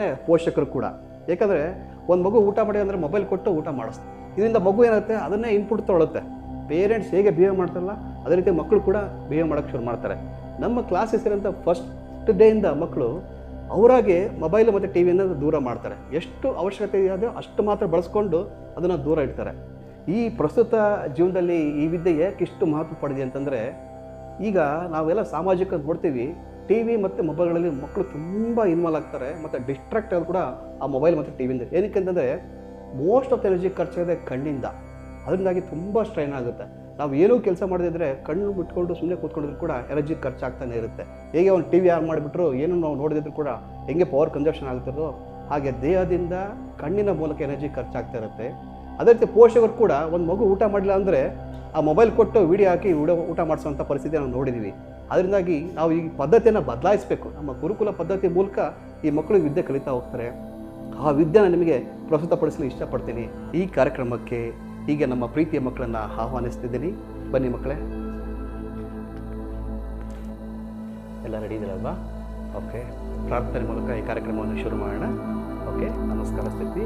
ಕಾರಣನೇ ಪೋಷಕರು ಕೂಡ. ಯಾಕಂದರೆ ಒಂದು ಮಗು ಊಟ ಮಾಡಿ ಅಂದರೆ ಮೊಬೈಲ್ ಕೊಟ್ಟು ಊಟ ಮಾಡಿಸ್ತಾರೆ. ಇದರಿಂದ ಮಗು ಏನಾಗುತ್ತೆ, ಅದನ್ನೇ ಇನ್ಪುಟ್ ತೊಗೊಳುತ್ತೆ. ಪೇರೆಂಟ್ಸ್ ಹೇಗೆ ಬಿಹೇವ್ ಮಾಡ್ತಾರಲ್ಲ ಅದೇ ರೀತಿ ಮಕ್ಕಳು ಕೂಡ ಬಿಹೇವ್ ಮಾಡೋಕ್ಕೆ ಶುರು ಮಾಡ್ತಾರೆ. ನಮ್ಮ ಕ್ಲಾಸಸ್ ಇರೋಂಥ ಫಸ್ಟ್ ಡೇಯಿಂದ ಮಕ್ಕಳು ಅವರಾಗೆ ಮೊಬೈಲು ಮತ್ತು ಟಿ ವಿಯನ್ನು ದೂರ ಮಾಡ್ತಾರೆ. ಎಷ್ಟು ಅವಶ್ಯಕತೆ ಇದೆಯೋ ಅಷ್ಟು ಮಾತ್ರ ಬಳಸ್ಕೊಂಡು ಅದನ್ನು ದೂರ ಇಡ್ತಾರೆ. ಈ ಪ್ರಸ್ತುತ ಜೀವನದಲ್ಲಿ ಈ ವಿದ್ಯೆ ಯಾಕಿಷ್ಟು ಮಹತ್ವ ಪಡೆದಿದೆ ಅಂತಂದರೆ, ಈಗ ನಾವೆಲ್ಲ ಸಾಮಾಜಿಕ ನೋಡ್ತೀವಿ, ಟಿ ವಿ ಮತ್ತು ಮೊಬೈಲ್ಗಳಲ್ಲಿ ಮಕ್ಕಳು ತುಂಬ ಇನ್ವಾಲ್ವ್ ಆಗ್ತಾರೆ ಮತ್ತು ಡಿಸ್ಟ್ರಾಕ್ಟ್ ಆಗೋದು ಕೂಡ ಆ ಮೊಬೈಲ್ ಮತ್ತು ಟಿ ವಿಯಿಂದ. ಏನಕ್ಕೆ ಅಂತಂದರೆ ಮೋಸ್ಟ್ ಆಫ್ ಎನರ್ಜಿ ಖರ್ಚಾಗಿದೆ ಕಣ್ಣಿಂದ. ಅದರಿಂದಾಗಿ ತುಂಬ ಸ್ಟ್ರೈನ್ ಆಗುತ್ತೆ. ನಾವು ಏನೂ ಕೆಲಸ ಮಾಡದಿದ್ದರೆ ಕಣ್ಣು ಬಿಟ್ಕೊಂಡು ಸುಮ್ಮನೆ ಕೂತ್ಕೊಂಡಿದ್ರು ಕೂಡ ಎನರ್ಜಿ ಖರ್ಚಾಗ್ತಾನೆ ಇರುತ್ತೆ. ಹೇಗೆ ಒಂದು ಟಿ ವಿ ಆನ್ ಮಾಡಿಬಿಟ್ರು ಏನು ನಾವು ನೋಡಿದ್ರು ಕೂಡ ಹೆಂಗೆ ಪವರ್ ಕನ್ಸಂಪ್ಷನ್ ಆಗ್ತಿರೋ ಹಾಗೆ ದೇಹದಿಂದ ಕಣ್ಣಿನ ಮೂಲಕ ಎನರ್ಜಿ ಖರ್ಚಾಗ್ತಾ ಇರುತ್ತೆ. ಅದೇ ರೀತಿ ಪೋಷಕರು ಕೂಡ ಒಂದು ಮಗು ಊಟ ಮಾಡಲಿಲ್ಲ ಅಂದರೆ ಆ ಮೊಬೈಲ್ ಕೊಟ್ಟು ವಿಡಿಯೋ ಹಾಕಿ ಊಟ ಮಾಡಿಸೋಂಥ ಪರಿಸ್ಥಿತಿ ನಾವು ನೋಡಿದ್ದೀವಿ. ಅದರಿಂದಾಗಿ ನಾವು ಈ ಪದ್ಧತಿಯನ್ನು ಬದಲಾಯಿಸಬೇಕು. ನಮ್ಮ ಗುರುಕುಲ ಪದ್ಧತಿ ಮೂಲಕ ಈ ಮಕ್ಕಳು ವಿದ್ಯೆ ಕಲಿತಾ ಹೋಗ್ತಾರೆ. ಆ ವಿದ್ಯೆನ ನಿಮಗೆ ಪ್ರಸ್ತುತಪಡಿಸಲು ಇಷ್ಟಪಡ್ತೀನಿ. ಈ ಕಾರ್ಯಕ್ರಮಕ್ಕೆ ಹೀಗೆ ನಮ್ಮ ಪ್ರೀತಿಯ ಮಕ್ಕಳನ್ನು ಆಹ್ವಾನಿಸ್ತಿದ್ದೀನಿ. ಬನ್ನಿ ಮಕ್ಕಳೇ, ಎಲ್ಲ ರೆಡಿ ಇದ್ದೀರಲ್ವಾ? ಓಕೆ, ಪ್ರಾರ್ಥನೆ ಮೂಲಕ ಈ ಕಾರ್ಯಕ್ರಮವನ್ನು ಶುರು ಮಾಡೋಣ. ಓಕೆ, ನಮಸ್ಕಾರ ಸ್ಥಿತಿ.